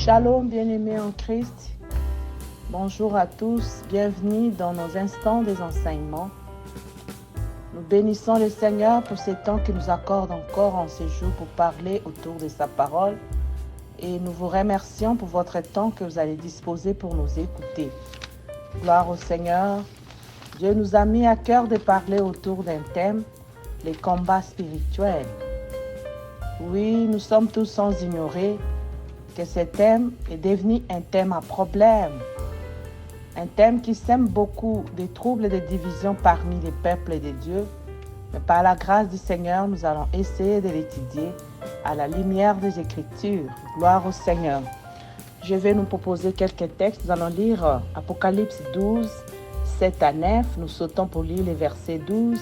Shalom, bien-aimés en Christ. Bonjour à tous, bienvenue dans nos instants des enseignements. Nous bénissons le Seigneur pour ces temps qu'il nous accorde encore en ce jour pour parler autour de sa parole. Et nous vous remercions pour votre temps que vous allez disposer pour nous écouter. Gloire au Seigneur. Dieu nous a mis à cœur de parler autour d'un thème, les combats spirituels. Oui, nous sommes tous sans ignorer que ce thème est devenu un thème à problème. Un thème qui sème beaucoup de troubles et de divisions parmi les peuples de Dieu. Mais par la grâce du Seigneur, nous allons essayer de l'étudier à la lumière des Écritures. Gloire au Seigneur. Je vais nous proposer quelques textes. Nous allons lire Apocalypse 12, 7 à 9. Nous sautons pour lire les versets 12.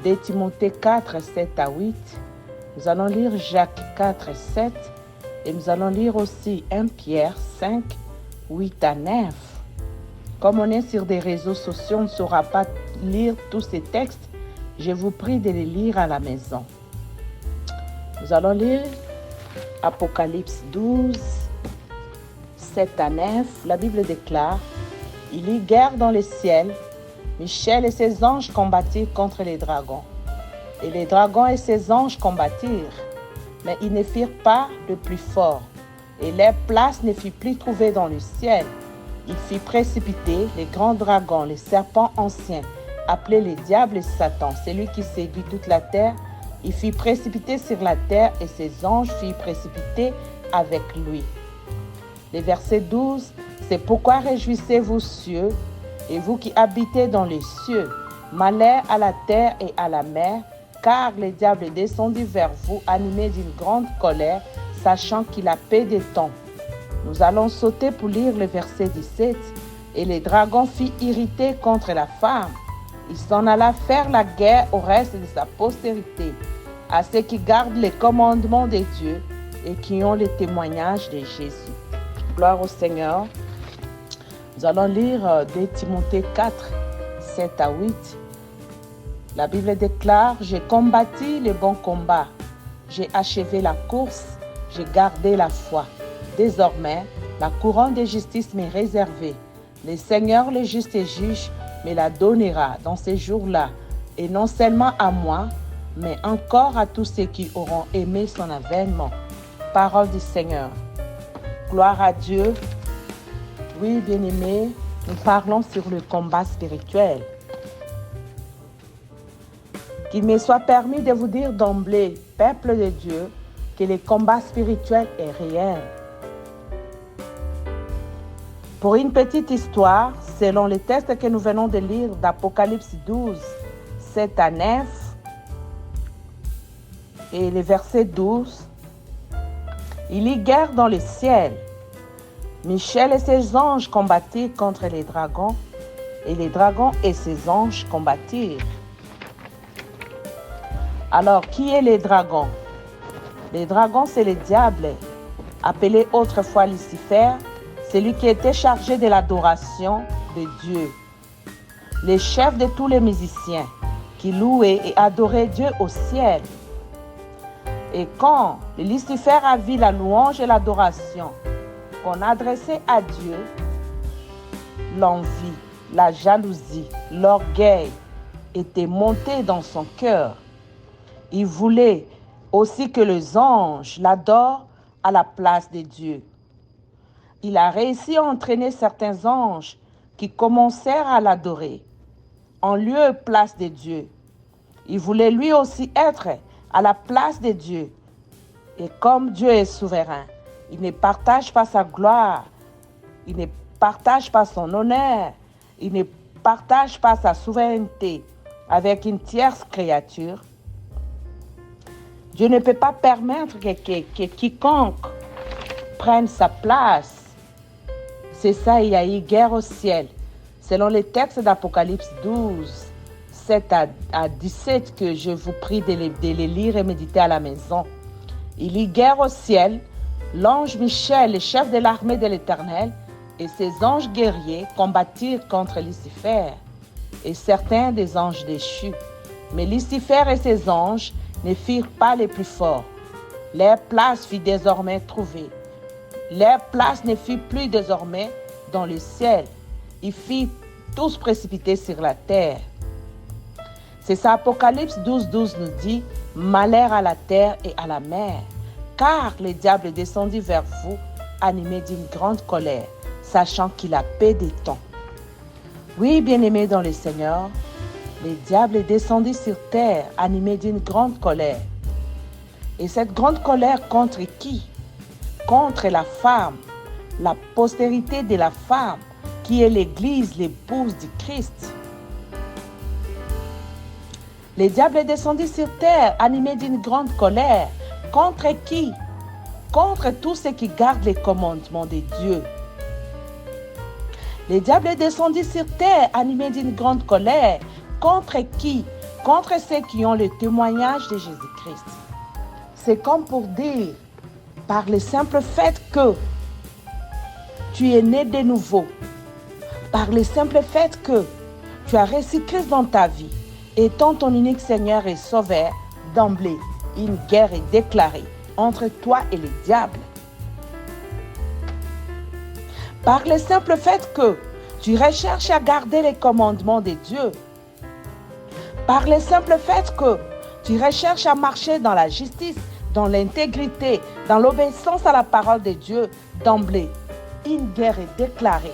2 Timothée 4, 7 à 8. Nous allons lire Jacques 4, 7. Et nous allons lire aussi 1 Pierre 5, 8 à 9. Comme on est sur des réseaux sociaux, on ne saura pas lire tous ces textes. Je vous prie de les lire à la maison. Nous allons lire Apocalypse 12, 7 à 9. La Bible déclare: il y eut guerre dans le ciel. Michel et ses anges combattirent contre les dragons. Et les dragons et ses anges combattirent. Mais ils ne firent pas le plus fort, et leur place ne fut plus trouvée dans le ciel. Il fit précipiter les grands dragons, les serpents anciens, appelés les diables et Satan, celui qui séduit toute la terre. Il fit précipiter sur la terre, et ses anges firent précipiter avec lui. Le verset 12, c'est pourquoi réjouissez-vous cieux, et vous qui habitez dans les cieux, malheur à la terre et à la mer, car le diable est descendu vers vous, animé d'une grande colère, sachant qu'il a paix des temps. Nous allons sauter pour lire le verset 17. Et les dragons furent irrités contre la femme. Il s'en alla faire la guerre au reste de sa postérité, à ceux qui gardent les commandements de Dieu et qui ont le témoignage de Jésus. Gloire au Seigneur. Nous allons lire 2 Timothée 4, 7 à 8. La Bible déclare: j'ai combattu le bon combat, j'ai achevé la course, j'ai gardé la foi. Désormais, la couronne de justice m'est réservée. Le Seigneur, le juste juge, me la donnera dans ces jours-là, et non seulement à moi, mais encore à tous ceux qui auront aimé son avènement. Parole du Seigneur. Gloire à Dieu. Oui, bien-aimés, nous parlons sur le combat spirituel. Qu'il me soit permis de vous dire d'emblée, peuple de Dieu, que le combat spirituel est réel. Pour une petite histoire, selon les textes que nous venons de lire d'Apocalypse 12, 7 à 9, et le verset 12, il y eut guerre dans le ciel. Michel et ses anges combattirent contre les dragons, et les dragons et ses anges combattirent. Alors, qui est les dragons? Les dragons, c'est le diable, appelé autrefois Lucifer, celui qui était chargé de l'adoration de Dieu. Le chef de tous les musiciens, qui louaient et adoraient Dieu au ciel. Et quand Lucifer a vu la louange et l'adoration qu'on adressait à Dieu, l'envie, la jalousie, l'orgueil étaient montés dans son cœur. Il voulait aussi que les anges l'adorent à la place de Dieu. Il a réussi à entraîner certains anges qui commencèrent à l'adorer en lieu et place de Dieu. Il voulait lui aussi être à la place de Dieu. Et comme Dieu est souverain, il ne partage pas sa gloire, il ne partage pas son honneur, il ne partage pas sa souveraineté avec une tierce créature. Dieu ne peut pas permettre que quiconque prenne sa place. C'est ça, il y a eu guerre au ciel. Selon les textes d'Apocalypse 12, 7 à 17, que je vous prie de les lire et méditer à la maison. Il y eut guerre au ciel. L'ange Michel, le chef de l'armée de l'Éternel, et ses anges guerriers combattirent contre Lucifer et certains des anges déchus. Mais Lucifer et ses anges ne firent pas les plus forts. Leur place fut désormais trouvée. Leur place ne fut plus désormais dans le ciel. Ils furent tous précipités sur la terre. C'est ça, Apocalypse 12 nous dit « Malheur à la terre et à la mer, car le diable descendit vers vous, animé d'une grande colère, sachant qu'il a paix des temps. » Oui, bien-aimés dans le Seigneur, le diable descendit sur terre, animé d'une grande colère. Et cette grande colère contre qui? Contre la femme, la postérité de la femme, qui est l'Église, l'épouse du Christ. Le diable est descendu sur terre, animé d'une grande colère. Contre qui? Contre tous ceux qui gardent les commandements de Dieu. Le diable est descendu sur terre, animé d'une grande colère. Contre qui? Contre ceux qui ont le témoignage de Jésus-Christ. C'est comme pour dire, par le simple fait que tu es né de nouveau, par le simple fait que tu as reçu Christ dans ta vie, étant ton unique Seigneur et Sauveur, d'emblée, une guerre est déclarée entre toi et le diable. Par le simple fait que tu recherches à garder les commandements de Dieu, par le simple fait que tu recherches à marcher dans la justice, dans l'intégrité, dans l'obéissance à la parole de Dieu, d'emblée, une guerre est déclarée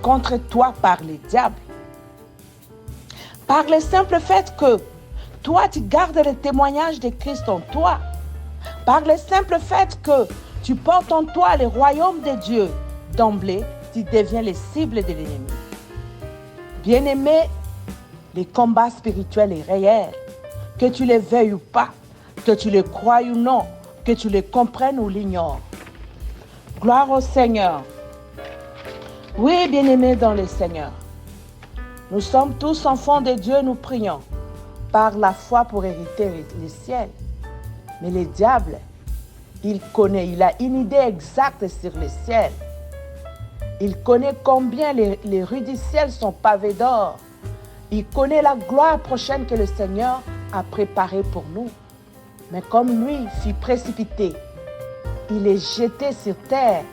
contre toi par le diable. Par le simple fait que toi, tu gardes le témoignage de Christ en toi. Par le simple fait que tu portes en toi le royaume de Dieu, d'emblée, tu deviens les cibles de l'ennemi. Bien-aimé, le combat spirituel est réel. Que tu le veuilles ou pas, que tu le crois ou non, que tu le comprennes ou l'ignores. Gloire au Seigneur. Oui, bien-aimé dans le Seigneur. Nous sommes tous enfants de Dieu, nous prions par la foi pour hériter le ciel. Mais le diable, il connaît, il a une idée exacte sur le ciel. Il connaît combien les rues du ciel sont pavées d'or. Il connaît la gloire prochaine que le Seigneur a préparée pour nous. Mais comme lui fut précipité, il est jeté sur terre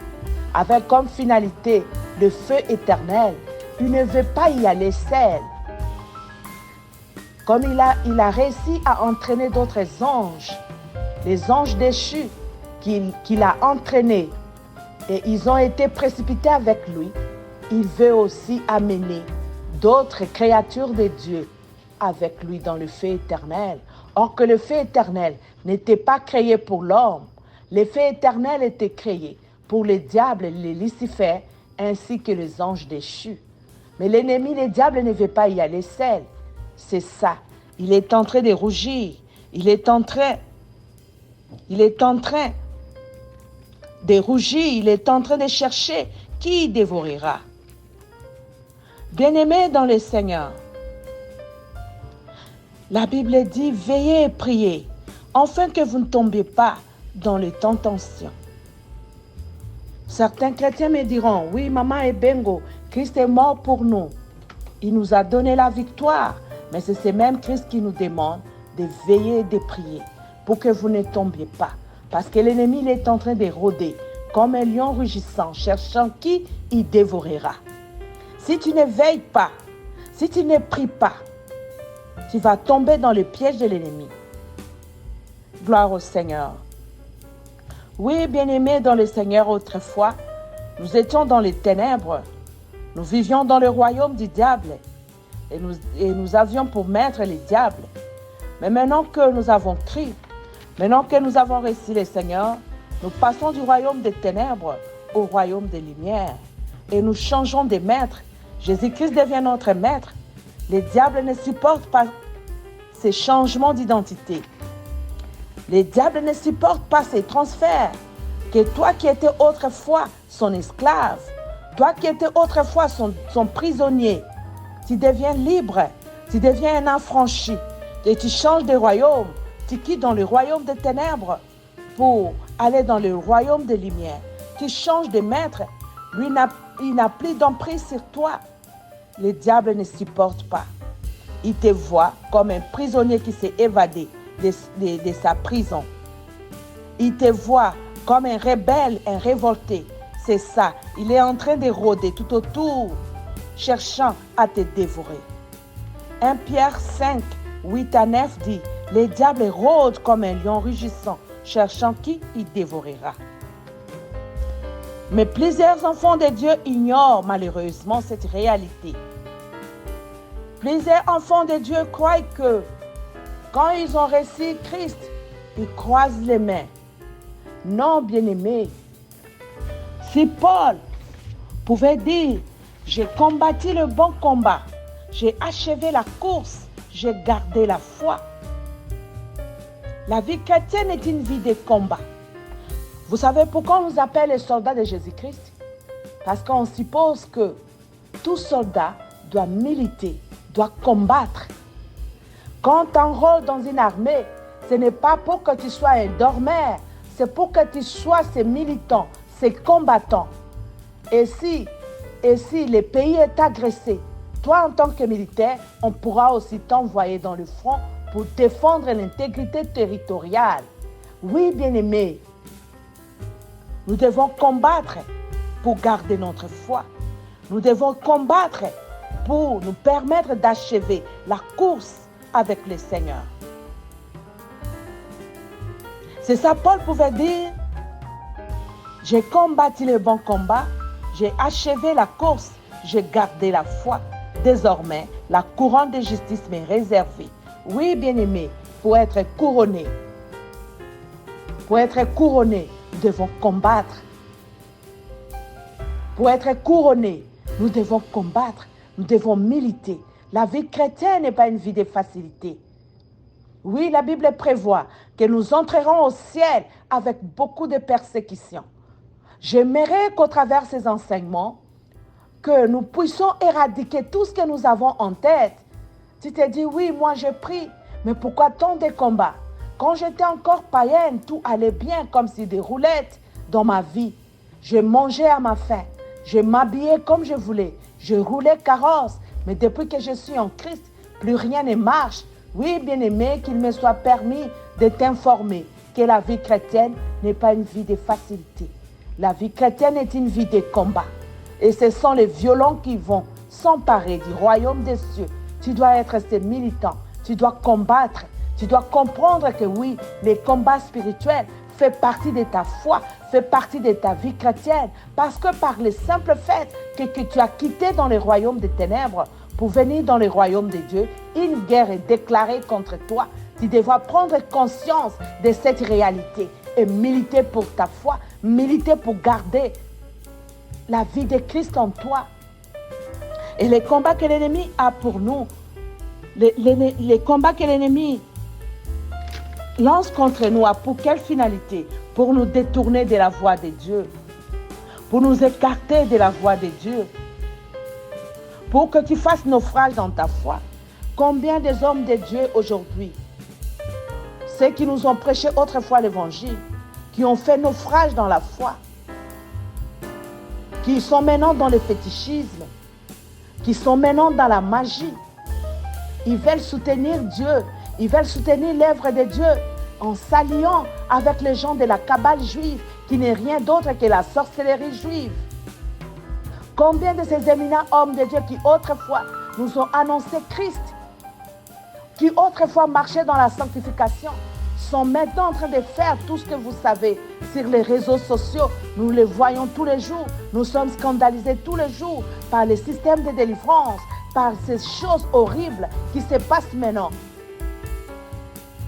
avec comme finalité le feu éternel. Il ne veut pas y aller seul. Comme il a réussi à entraîner d'autres anges, les anges déchus qu'il a entraînés, et ils ont été précipités avec lui, il veut aussi amener d'autres créatures de Dieu avec lui dans le feu éternel. Or que le feu éternel n'était pas créé pour l'homme. Le feu éternel était créé pour les diables, les Lucifer, ainsi que les anges déchus. Mais l'ennemi, le diable, ne veut pas y aller seul. C'est ça. Il est en train de rougir. Il est en train de rougir. Il est en train de chercher qui dévorera. Bien-aimés dans le Seigneur, la Bible dit, veillez et priez, afin que vous ne tombiez pas dans les tentations. Certains chrétiens me diront, oui, maman et Bengo, Christ est mort pour nous. Il nous a donné la victoire. Mais c'est ce même Christ qui nous demande de veiller et de prier pour que vous ne tombiez pas. Parce que l'ennemi il est en train de rôder comme un lion rugissant, cherchant qui il dévorera. Si tu ne veilles pas, si tu ne pries pas, tu vas tomber dans le piège de l'ennemi. Gloire au Seigneur. Oui, bien-aimés dans le Seigneur, autrefois, nous étions dans les ténèbres. Nous vivions dans le royaume du diable. Et nous avions pour maître les diables. Mais maintenant que nous avons crié, maintenant que nous avons reçu le Seigneur, nous passons du royaume des ténèbres au royaume des lumières. Et nous changeons de maître. Jésus-Christ devient notre maître. Les diables ne supportent pas ces changements d'identité. Les diables ne supportent pas ces transferts. Que toi qui étais autrefois son esclave, toi qui étais autrefois son prisonnier, tu deviens libre, tu deviens un affranchi et tu changes de royaume. Tu quittes dans le royaume des ténèbres pour aller dans le royaume des lumières. Tu changes de maître. Lui, il n'a plus d'emprise sur toi. Le diable ne supporte pas. Il te voit comme un prisonnier qui s'est évadé de sa prison. Il te voit comme un rebelle, un révolté. C'est ça, il est en train de rôder tout autour, cherchant à te dévorer. 1 Pierre 5, 8 à 9 dit, « Les diables rôdent comme un lion rugissant, cherchant qui il dévorera. » Mais plusieurs enfants de Dieu ignorent malheureusement cette réalité. Plusieurs enfants de Dieu croient que quand ils ont reçu Christ, ils croisent les mains. Non, bien-aimés, si Paul pouvait dire, « J'ai combattu le bon combat, j'ai achevé la course, j'ai gardé la foi. » La vie chrétienne est une vie de combat. Vous savez pourquoi on nous appelle les soldats de Jésus-Christ? Parce qu'on suppose que tout soldat doit militer, doit combattre. Quand tu enrôles dans une armée, ce n'est pas pour que tu sois un dormeur, c'est pour que tu sois ces militants, ces combattants. Et si le pays est agressé, toi en tant que militaire, on pourra aussi t'envoyer dans le front pour défendre l'intégrité territoriale. Oui, bien-aimés, nous devons combattre pour garder notre foi. Nous devons combattre pour nous permettre d'achever la course avec le Seigneur. C'est ça, Paul pouvait dire, « J'ai combattu le bon combat, j'ai achevé la course, j'ai gardé la foi. Désormais, la couronne de justice m'est réservée. » Oui, bien-aimés, pour être couronné, nous devons combattre. Pour être couronné, nous devons combattre, nous devons militer. La vie chrétienne n'est pas une vie de facilité. Oui, la Bible prévoit que nous entrerons au ciel avec beaucoup de persécutions. J'aimerais qu'au travers de ces enseignements, que nous puissions éradiquer tout ce que nous avons en tête. Tu te dis, oui, moi j'ai pris, mais pourquoi tant de combats? Quand j'étais encore païenne, tout allait bien comme si des roulettes dans ma vie. Je mangeais à ma faim, je m'habillais comme je voulais, je roulais carrosse. Mais depuis que je suis en Christ, plus rien ne marche. Oui, bien-aimé, qu'il me soit permis de t'informer que la vie chrétienne n'est pas une vie de facilité. La vie chrétienne est une vie de combat. Et ce sont les violents qui vont s'emparer du royaume des cieux. Tu dois être ces militants, tu dois combattre, tu dois comprendre que oui, les combats spirituels font partie de ta foi, fait partie de ta vie chrétienne. Parce que par le simple fait que tu as quitté dans le royaume des ténèbres pour venir dans le royaume de Dieu, une guerre est déclarée contre toi. Tu devras prendre conscience de cette réalité et militer pour ta foi, militer pour garder la vie de Christ en toi. Et les combats que l'ennemi a pour nous, les combats que l'ennemi lance contre nous a pour quelle finalité? Pour nous détourner de la voie de Dieu, pour nous écarter de la voie de Dieu, pour que tu fasses naufrage dans ta foi. Combien des hommes de Dieu aujourd'hui, ceux qui nous ont prêché autrefois l'évangile, qui ont fait naufrage dans la foi, qui sont maintenant dans le fétichisme, qui sont maintenant dans la magie. Ils veulent soutenir Dieu, ils veulent soutenir l'œuvre de Dieu en s'alliant avec les gens de la cabale juive, qui n'est rien d'autre que la sorcellerie juive. Combien de ces éminents hommes de Dieu qui autrefois nous ont annoncé Christ, qui autrefois marchaient dans la sanctification, sont maintenant en train de faire tout ce que vous savez sur les réseaux sociaux. Nous les voyons tous les jours. Nous sommes scandalisés tous les jours par les systèmes de délivrance, par ces choses horribles qui se passent maintenant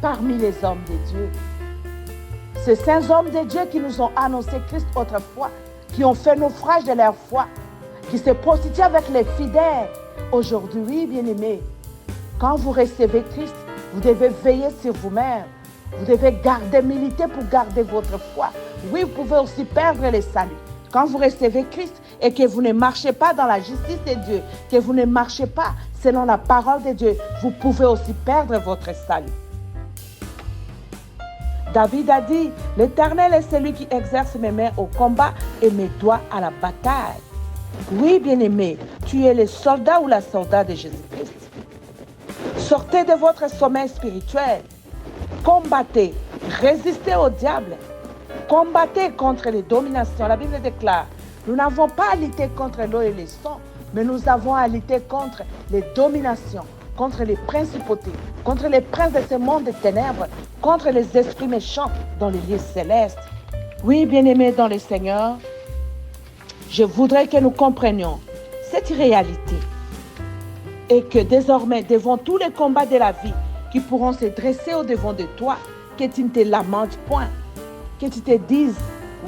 parmi les hommes de Dieu. Ces saints hommes de Dieu qui nous ont annoncé Christ autrefois, qui ont fait naufrage de leur foi, qui se prostituent avec les fidèles. Aujourd'hui, bien-aimés, quand vous recevez Christ, vous devez veiller sur vous-même. Vous devez militer pour garder votre foi. Oui, vous pouvez aussi perdre le salut. Quand vous recevez Christ et que vous ne marchez pas dans la justice de Dieu, que vous ne marchez pas selon la parole de Dieu, vous pouvez aussi perdre votre salut. David a dit, « L'Éternel est celui qui exerce mes mains au combat et mes doigts à la bataille. » Oui, bien-aimé, tu es le soldat ou la soldat de Jésus-Christ. Sortez de votre sommeil spirituel. Combattez, résistez au diable. combattez contre les dominations. La Bible déclare, nous n'avons pas à lutter contre l'eau et les sang, mais nous avons à lutter contre les dominations, contre les principautés, contre les princes de ce monde des ténèbres, contre les esprits méchants dans les lieux célestes. Oui, bien-aimés dans le Seigneur, je voudrais que nous comprenions cette réalité et que désormais, devant tous les combats de la vie qui pourront se dresser au-devant de toi, que tu ne te lamentes point, que tu te dises,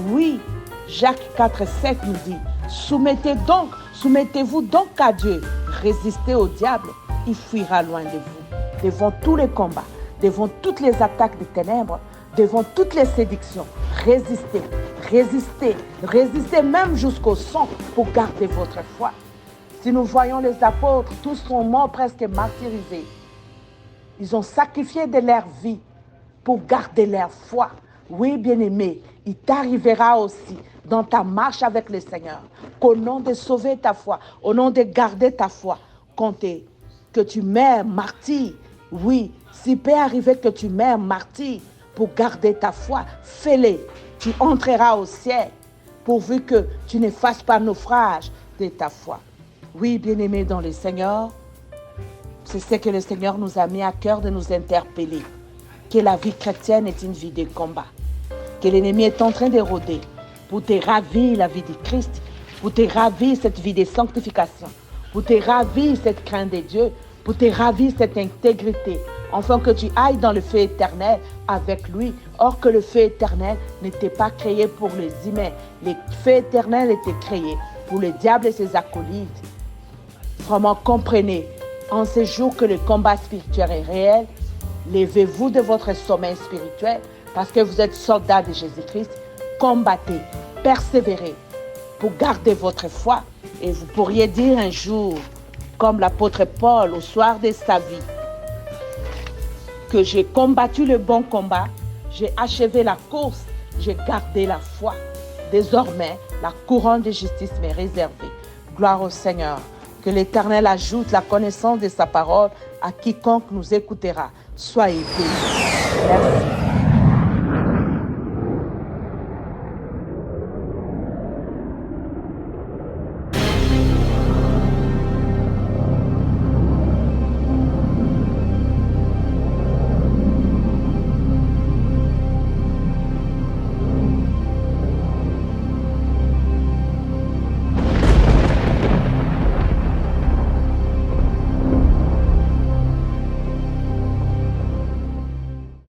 oui, Jacques 4,7 nous dit, soumettez-vous donc à Dieu, résistez au diable, il fuira loin de vous. Devant tous les combats, devant toutes les attaques des ténèbres, devant toutes les séductions, résistez même jusqu'au sang pour garder votre foi. Si nous voyons les apôtres, tous sont morts, presque martyrisés. Ils ont sacrifié de leur vie pour garder leur foi. Oui, bien-aimé, il t'arrivera aussi dans ta marche avec le Seigneur qu'au nom de sauver ta foi, au nom de garder ta foi, que tu meurs martyr. Oui, s'il peut arriver que tu meurs martyr pour garder ta foi, fais-le. Tu entreras au ciel pourvu que tu ne fasses pas naufrage de ta foi. Oui, bien-aimé dans le Seigneur, c'est ce que le Seigneur nous a mis à cœur de nous interpeller. Que la vie chrétienne est une vie de combat. Que l'ennemi est en train de rôder pour te ravir la vie de Christ, pour te ravir cette vie de sanctification, pour te ravir cette crainte de Dieu, pour te ravir cette intégrité, afin que tu ailles dans le feu éternel avec lui. Or que le feu éternel n'était pas créé pour les humains. Le feu éternel était créé pour le diable et ses acolytes. Vraiment, comprenez, en ces jours que le combat spirituel est réel, levez-vous de votre sommeil spirituel parce que vous êtes soldats de Jésus-Christ. Combattez, persévérez pour garder votre foi. Et vous pourriez dire un jour, comme l'apôtre Paul au soir de sa vie, que j'ai combattu le bon combat, j'ai achevé la course, j'ai gardé la foi. Désormais, la couronne de justice m'est réservée. Gloire au Seigneur. Que l'Éternel ajoute la connaissance de sa parole à quiconque nous écoutera. Soyez bénis. Merci.